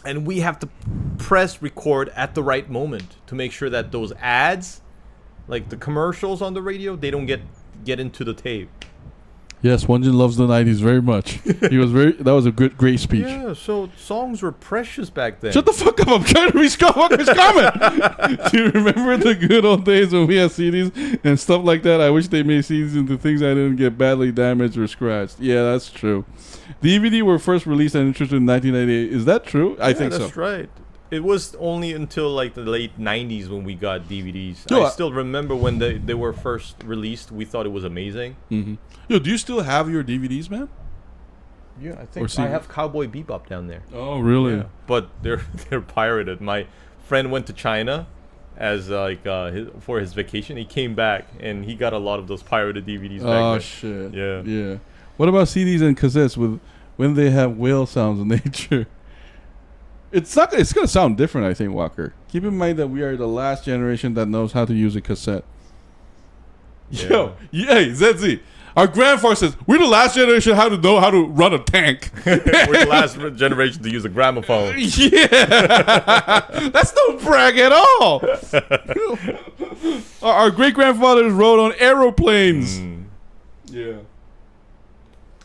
And we have to press record at the right moment to make sure that those ads, like the commercials on the radio, they don't get into the tape. Yes, Won-Jin loves the 90s very much. That was a great speech. Yeah, so songs were precious back then. Shut the fuck up, I'm trying to read Scott Walker's comment. Do you remember the good old days when we had CDs and stuff like that? I wish they made CDs into things I didn't get badly damaged or scratched. Yeah, that's true. DVD were first released and introduced in 1998. Is that true? I think so. That's right. It was only until like the late 90s when we got DVDs. I still remember when they were first released. We thought it was amazing. Yo, do you still have your DVDs, man? Yeah, I think I have Cowboy Bebop down there. Oh, really? Yeah. But they're pirated. My friend went to China as for his vacation. He came back and he got a lot of those pirated DVDs back then. Oh shit. Yeah. What about CDs and cassettes when they have whale sounds in nature? It's gonna sound different, I think, Walker. Keep in mind that we are the last generation that knows how to use a cassette. Yeah. Hey, ZZ. Our grandfather says we're the last generation how to run a tank. We're the last generation to use a gramophone. Yeah, that's no brag at all. Our great grandfathers rode on aeroplanes. Yeah.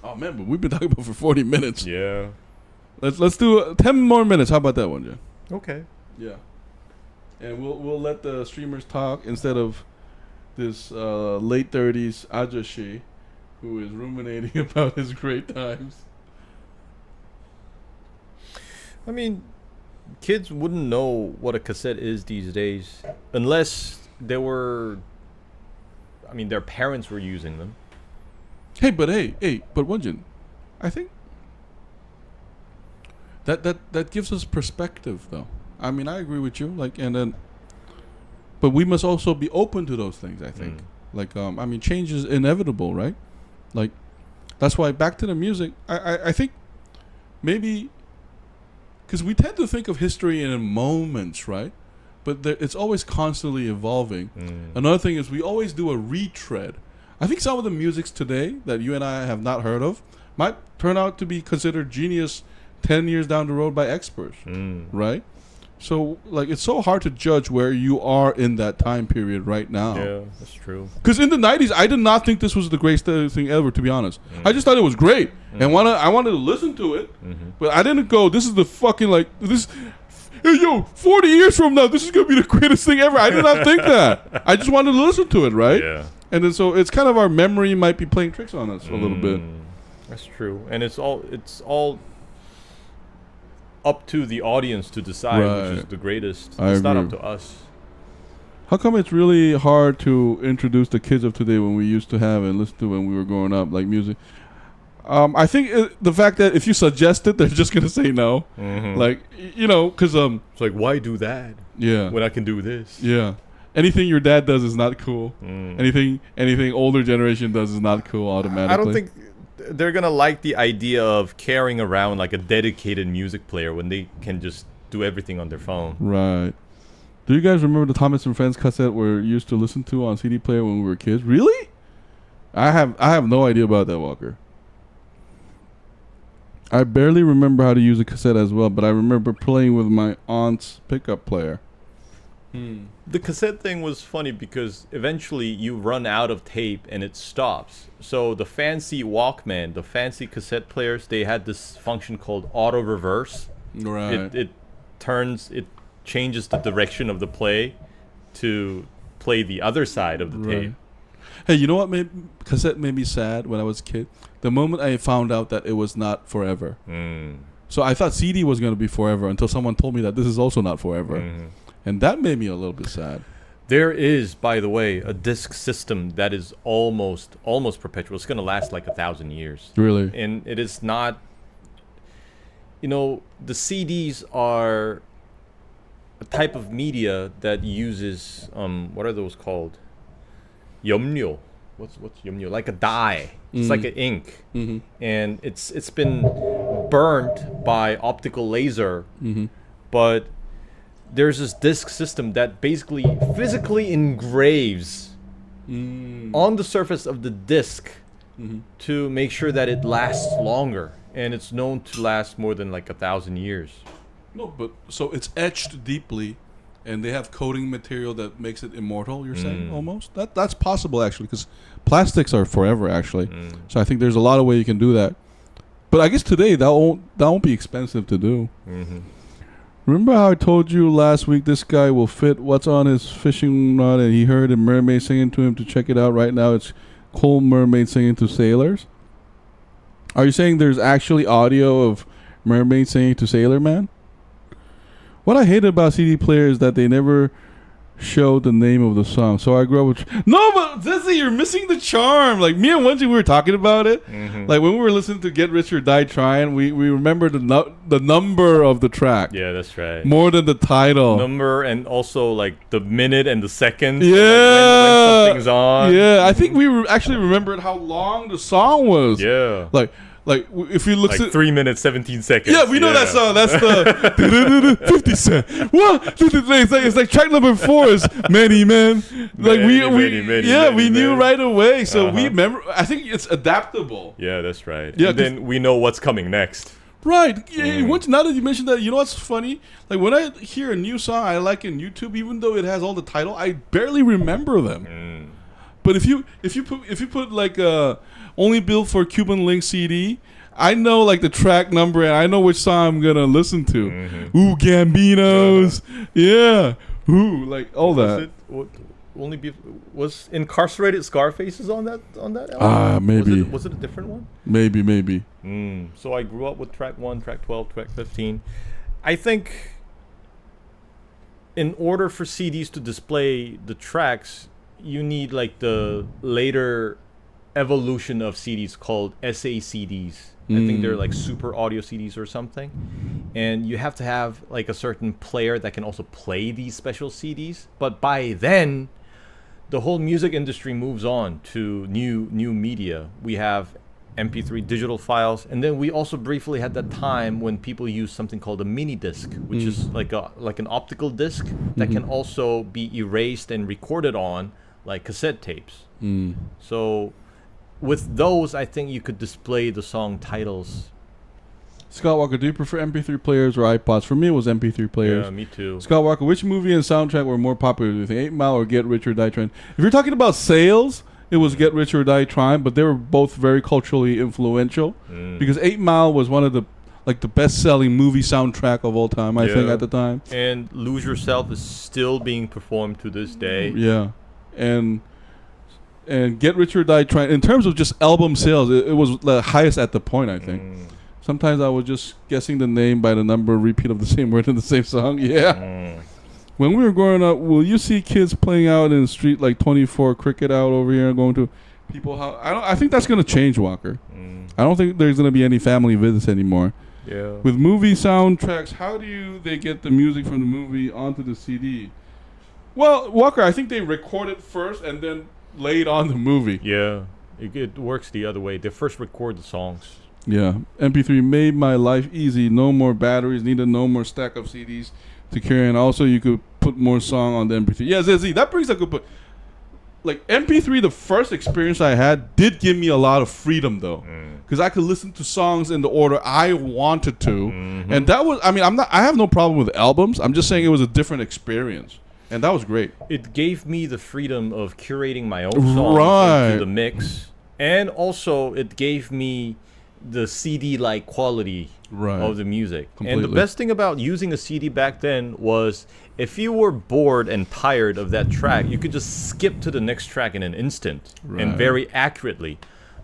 Oh man, but we've been talking about for 40 minutes. Yeah. Let's do 10 more minutes. How about that one, Jen? Okay. Yeah. And we'll let the streamers talk instead of this late 30s ajashi who is ruminating about his great times. I mean, kids wouldn't know what a cassette is these days unless they were. I mean, their parents were using them. But Won-Jin, I think that gives us perspective, though. I mean, I agree with you. But we must also be open to those things. I think. I mean, change is inevitable, right? Like, that's why back to the music. I think maybe because we tend to think of history in moments, right? But it's always constantly evolving. Another thing is we always do a retread. I think some of the musics today that you and I have not heard of might turn out to be considered genius 10 years down the road by experts, right? So, it's so hard to judge where you are in that time period right now. Yeah, that's true. Because in the 90s, I did not think this was the greatest thing ever, to be honest. I just thought it was great. And I wanted to listen to it. But I didn't go, this is the fucking, this... Hey, yo, 40 years from now, this is going to be the greatest thing ever. I did not think that. I just wanted to listen to it, right? Yeah. And then so it's kind of our memory might be playing tricks on us a little bit. That's true. And it's all up to the audience to decide which is the greatest. It's not up to us. How come it's really hard to introduce the kids of today when we used to have and listen to when we were growing up, like music? I think the fact that if you suggest it, they're just gonna say no. Because it's like, why do that? Yeah. When I can do this. Yeah. Anything your dad does is not cool. Anything older generation does is not cool automatically. I don't think they're gonna like the idea of carrying around like a dedicated music player when they can just do everything on their phone. Right. Do you guys remember the Thomas and Friends cassette we used to listen to on CD player when we were kids? Really? I have no idea about that, Walker. I barely remember how to use a cassette as well, but I remember playing with my aunt's pickup player. The cassette thing was funny because eventually you run out of tape and it stops. So the fancy Walkman, the fancy cassette players, they had this function called auto reverse. Right. It changes the direction of the play to play the other side of the tape. Hey, you know what cassette made me sad when I was a kid? The moment I found out that it was not forever. So I thought CD was going to be forever until someone told me that this is also not forever. And that made me a little bit sad. There is, by the way, a disc system that is almost perpetual. It's going to last like 1,000 years. Really? And it is not... the CDs are a type of media that uses... what are those called? 염료. What's 염료? Like a dye. It's like an ink. And it's been burnt by optical laser. But there's this disc system that basically physically engraves on the surface of the disc to make sure that it lasts longer. And it's known to last more than like 1,000 years. No, but so it's etched deeply. And they have coating material that makes it immortal, you're saying, almost? That's possible, actually, because plastics are forever, actually. So I think there's a lot of way you can do that. But I guess today, that won't be expensive to do. Remember how I told you last week this guy will fit what's on his fishing rod, and he heard a mermaid singing to him to check it out right now? It's Cool Mermaid singing to sailors. Are you saying there's actually audio of mermaid singing to Sailor Man? What I hated about CD players is that they never showed the name of the song. So I grew up with... No, but Zizzy, you're missing the charm. Like, me and Won-Jin, we were talking about it. Like, when we were listening to Get Rich or Die Tryin', we remember the number of the track. Yeah, that's right. More than the title. Number and also, like, the minute and the second. Yeah. Like when something's on. Yeah, I think we actually remembered how long the song was. Yeah. Like, if you look at 3 minutes, 17 seconds. Yeah, we know that song. That's the 50 Cent. What? It's like track number 4 is Many Men. Like we knew right away. So we remember. I think it's adaptable. Yeah, that's right. Yeah, and then we know what's coming next. Right. Now that you mentioned that, you know what's funny? Like when I hear a new song I like in YouTube, even though it has all the title, I barely remember them. But if you put like Only Built for Cuban Link CD, I know like the track number and I know which song I'm gonna listen to. Ooh, Gambinos, yeah. Ooh, like all that. only be was Incarcerated Scarfaces on that album? Maybe. Was it a different one? Maybe. So I grew up with track 1, track 12, track 15. I think in order for CDs to display the tracks, you need like the later evolution of CDs called SACDs. I think they're like super audio CDs or something. And you have to have like a certain player that can also play these special CDs. But by then, the whole music industry moves on to new media. We have MP3 digital files, and then we also briefly had that time when people use something called a mini disc, which is like an optical disc that can also be erased and recorded on like cassette tapes. So with those, I think you could display the song titles. Scott Walker, do you prefer MP3 players or iPods? For me, it was MP3 players. Yeah, me too. Scott Walker, which movie and soundtrack were more popular, do you think? 8 Mile or Get Rich or Die Trying? If you're talking about sales, it was Get Rich or Die Trying, but they were both very culturally influential because 8 Mile was one of the best-selling movie soundtrack of all time, I think, at the time. And Lose Yourself is still being performed to this day. Yeah, and Get Rich or Die Trying, in terms of just album sales, it was the highest at the point, I think. Sometimes I was just guessing the name by the number repeat of the same word in the same song. Yeah. When we were growing up, will you see kids playing out in the street like 24 cricket out over here going to people house? I think that's going to change, Walker. I don't think there's going to be any family visits anymore. Yeah. With movie soundtracks, how do they get the music from the movie onto the CD? Well, Walker, I think they record it first and then lay it on the movie. Yeah. It works the other way. They first record the songs. Yeah. MP3 made my life easy. No more batteries. Needed no more stack of CDs to carry. And also you could put more song on the MP3. Yeah, ZZ, that brings a good point. Like MP3, the first experience I had did give me a lot of freedom though. Because I could listen to songs in the order I wanted to. And that was, I have no problem with albums. I'm just saying it was a different experience. And that was great. It gave me the freedom of curating my own songs into the mix. And also it gave me the CD-like quality of the music. Completely. And the best thing about using a CD back then was if you were bored and tired of that track, you could just skip to the next track in an instant and very accurately.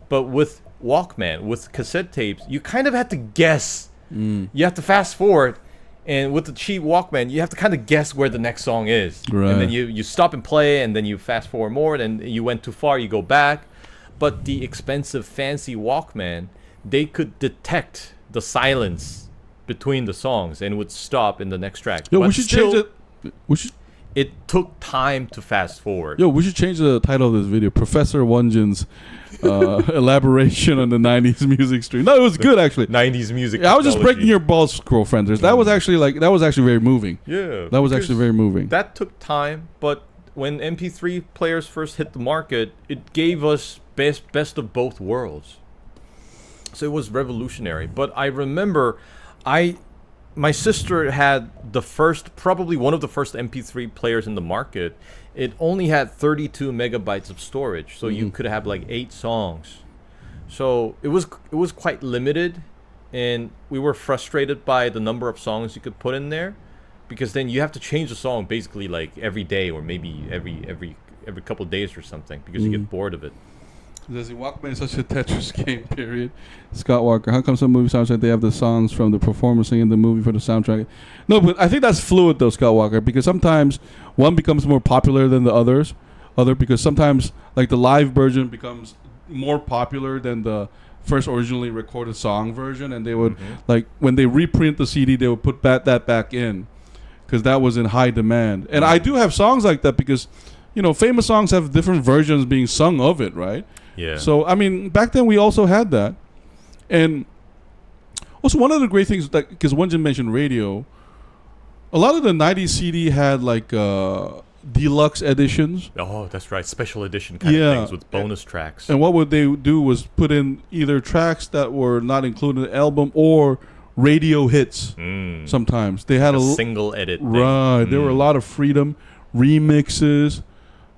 But with Walkman, with cassette tapes, you kind of had to guess. You have to fast forward. And with the cheap Walkman, you have to kind of guess where the next song is. And then you stop and play, and then you fast forward more, and you went too far, you go back. But the expensive, fancy Walkman, they could detect the silence between the songs and would stop in the next track. Yo, we should change it. It took time to fast forward. Yo, we should change the title of this video. Professor Won-Jin's elaboration on the 90s music stream. No, it was good actually. 90s music. Yeah, I was just breaking your balls, girlfriends. That was actually very moving. Yeah. That was actually very moving. That took time, but when MP3 players first hit the market, it gave us best of both worlds. So it was revolutionary. But I remember my sister had probably one of the first MP3 players in the market. It only had 32 megabytes of storage, so you could have like 8 songs. So it was quite limited, and we were frustrated by the number of songs you could put in there, because then you have to change the song basically like every day or maybe every couple of days or something, because you get bored of it. Does he Walkman such a Tetris game, period? Scott Walker, how come some movie soundtrack they have the songs from the performer singing the movie for the soundtrack? No, but I think that's fluid though, Scott Walker, because sometimes one becomes more popular than the other because sometimes like the live version becomes more popular than the first originally recorded song version, and they would like when they reprint the CD, they would put that back in because that was in high demand. And I do have songs like that because famous songs have different versions being sung of it, right? Yeah. So, back then we also had that. And also one of the great things, because Won-Jin mentioned radio, a lot of the 90s CD had like deluxe editions. Oh, that's right. Special edition kind of things with bonus tracks. And what would they do was put in either tracks that were not included in the album or radio hits sometimes. They had a single edit thing. Right. There were a lot of freedom, remixes.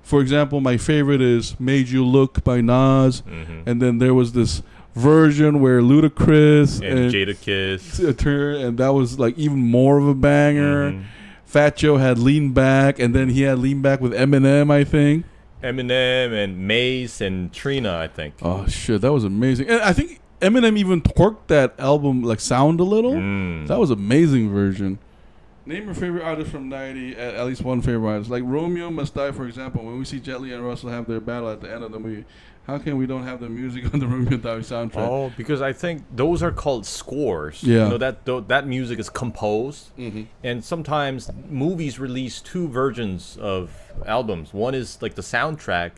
For example, my favorite is Made You Look by Nas. And then there was this version where Ludacris and Jadakiss. And that was like even more of a banger. Fat Joe had Lean Back, and then he had Lean Back with Eminem, I think. Eminem and Mace and Trina, I think. Oh shit, that was amazing. And I think Eminem even torqued that album like sound a little. That was an amazing version. Name your favorite artist from '90. At least one favorite artist, like Romeo Must Die, for example. When we see Jet Li and Russell have their battle at the end of the movie, how can we don't have the music on the Romeo Die soundtrack? Oh, because I think those are called scores. Yeah, you know, that music is composed, and sometimes movies release two versions of albums. One is like the soundtrack,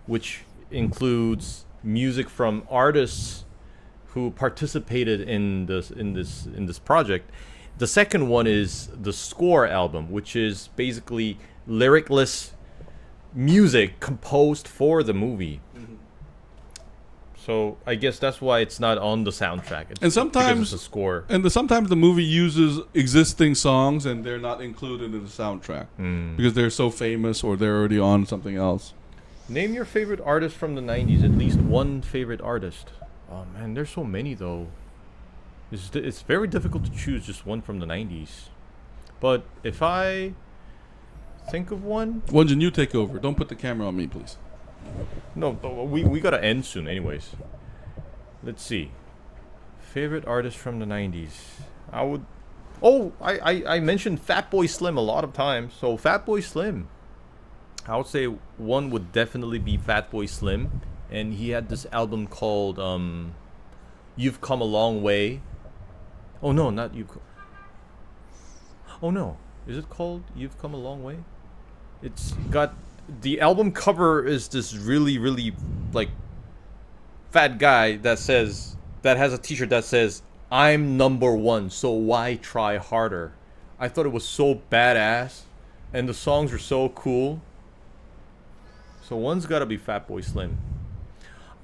which includes music from artists who participated in this project. The second one is the score album, which is basically lyricless music composed for the movie. So I guess that's why it's not on the soundtrack. And sometimes it's a score. And sometimes the movie uses existing songs and they're not included in the soundtrack because they're so famous or they're already on something else. Name your favorite artist from the 90s. At least one favorite artist. Oh man, there's so many though. It's very difficult to choose just one from the 90s. But if I think of one... Won-Jin, you take over. Don't put the camera on me, please. No, we gotta end soon anyways. Let's see. Favorite artist from the 90s. I would... Oh, I mentioned Fatboy Slim a lot of times. So Fatboy Slim. I would say one would definitely be Fatboy Slim. And he had this album called You've Come a Long Way. Oh no, not you. Oh no, is it called You've Come a Long Way? It's got the album cover is this really like fat guy that has a T-shirt that says I'm number one, so why try harder? I thought it was so badass, and the songs were so cool. So one's got to be Fatboy Slim.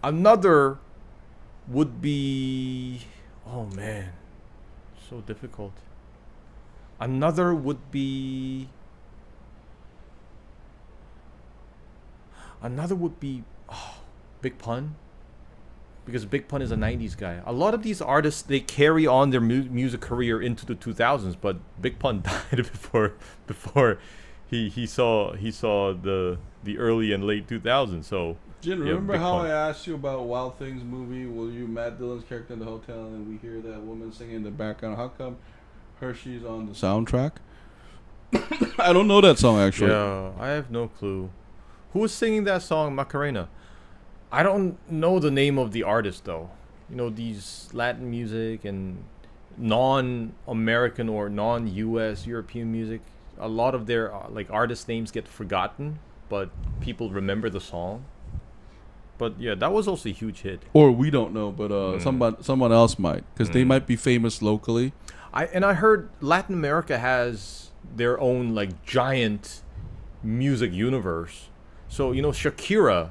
Another would be, oh man, so difficult. Another would be Big Pun, because Big Pun is a 90s guy. A lot of these artists, they carry on their music career into the 2000s, but Big Pun died before he saw the early and late 2000s. So Jin, remember how I asked you about Wild Things movie? Will you Matt Dillon's character in the hotel, and we hear that woman singing in the background? How come Hershey's on the soundtrack? I don't know that song actually. Yeah, I have no clue. Who was singing that song, Macarena? I don't know the name of the artist though. You know, these Latin music and non-American or non-US European music, a lot of their like artist names get forgotten, but people remember the song. But yeah, that was also a huge hit. Or we don't know, but someone else might, because they might be famous locally. I heard Latin America has their own like giant music universe. So you know, Shakira,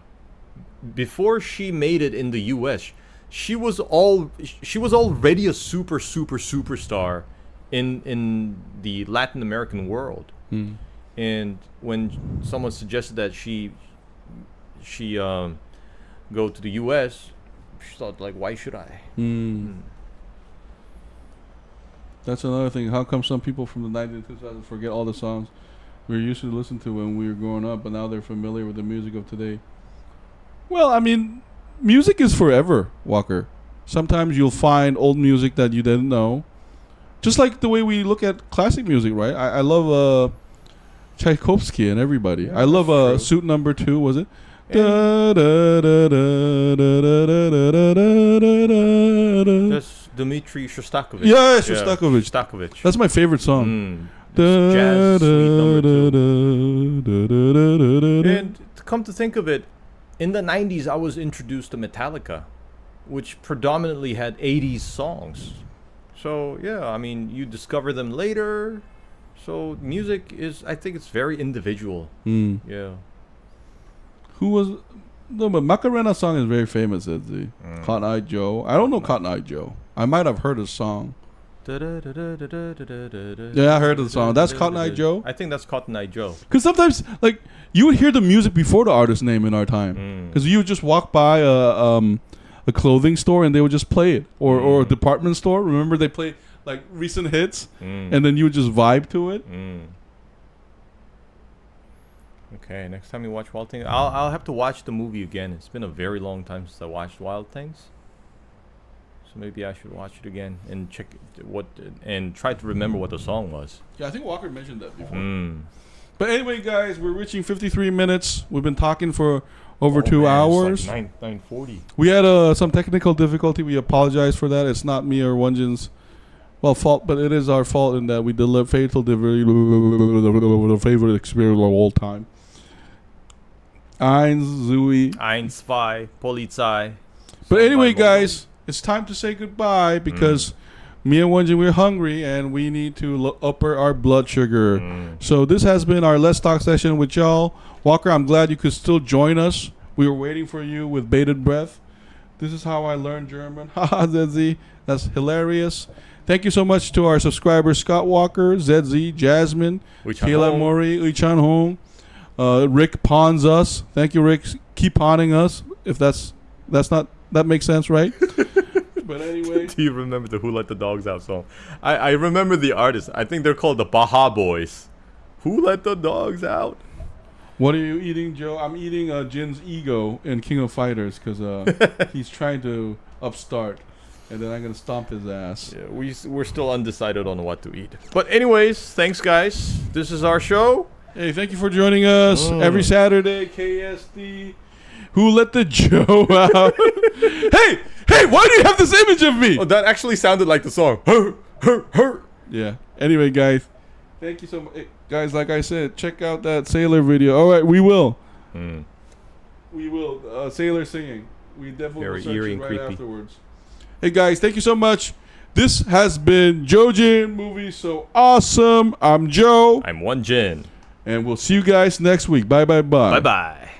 before she made it in the U.S., she was already a superstar in the Latin American world. And when someone suggested that she go to the U.S., she thought like, why should I? That's another thing. How come some people from the 90s and 2000s forget all the songs we used to listen to when we were growing up, but now they're familiar with the music of today? Well, I mean, music is forever, Walker. Sometimes you'll find old music that you didn't know. Just like the way we look at classic music, right? I love Tchaikovsky and everybody. Yeah, I love Suite Number 2, was it? That's Dmitri Shostakovich. Yeah, Shostakovich. That's my favorite song. Jazz Suite Number 2. And to come to think of it, in the 90s, I was introduced to Metallica, which predominantly had 80s songs. So, yeah, I mean, you discover them later. So, music is, I think it's very individual. Yeah. Who was... No, but Macarena song is very famous, Cotton Eye Joe. I don't know Cotton Eye Joe. I might have heard his song. Yeah, I heard the song. That's Cotton Eye Joe? I think that's Cotton Eye Joe. Because sometimes, like, you would hear the music before the artist's name in our time. Because you would just walk by a clothing store and they would just play it. Or a department store. Remember they play, like, recent hits? And then you would just vibe to it? Okay, next time you watch Wild Things, I'll have to watch the movie again. It's been a very long time since I watched Wild Things. So maybe I should watch it again and check and try to remember what the song was. Yeah, I think Walker mentioned that before. But anyway, guys, we're reaching 53 minutes. We've been talking for over 2 hours. It's like 9:40. We had some technical difficulty. We apologize for that. It's not me or Won-Jin's fault, but it is our fault in that we delivered the favorite experience of all time. Eins, Zooey. 1, 2, Polizei. But anyway, guys, it's time to say goodbye because me and Won-Jin, we're hungry and we need to upper our blood sugar. So this has been our Let's Talk session with y'all. Walker, I'm glad you could still join us. We were waiting for you with bated breath. This is how I learned German. Haha, ZZ. That's hilarious. Thank you so much to our subscribers, Scott Walker, ZZ, Jasmine, Kayla Mori, Uichan Hong, Rick pawns us. Thank you, Rick. Keep pawning us. If that makes sense, right? But anyway. Do you remember the Who Let the Dogs Out song? I remember the artist. I think they're called the Baja Boys. Who Let the Dogs Out? What are you eating, Joe? I'm eating Jin's ego in King of Fighters because he's trying to upstart. And then I'm going to stomp his ass. Yeah, we're still undecided on what to eat. But anyways, thanks, guys. This is our show. Hey, thank you for joining us every Saturday. KSD. Who Let the Joe Out? Hey, why do you have this image of me? Oh, that actually sounded like the song. Yeah. Anyway, guys, thank you so much. Hey, guys, like I said, check out that Sailor video. All right, we will. We will. Sailor singing. We definitely will search it right creepy. Afterwards. Hey, guys, thank you so much. This has been Jojin Movie So Awesome. I'm Joe. I'm Won-Jin. And we'll see you guys next week. Bye. Bye.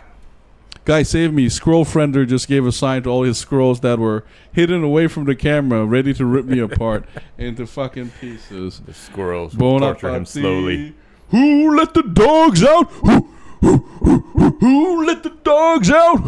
Guys, save me. Scroll Friender just gave a sign to all his scrolls that were hidden away from the camera, ready to rip me apart into fucking pieces. The squirrels will torture him slowly. Who let the dogs out? Who let the dogs out?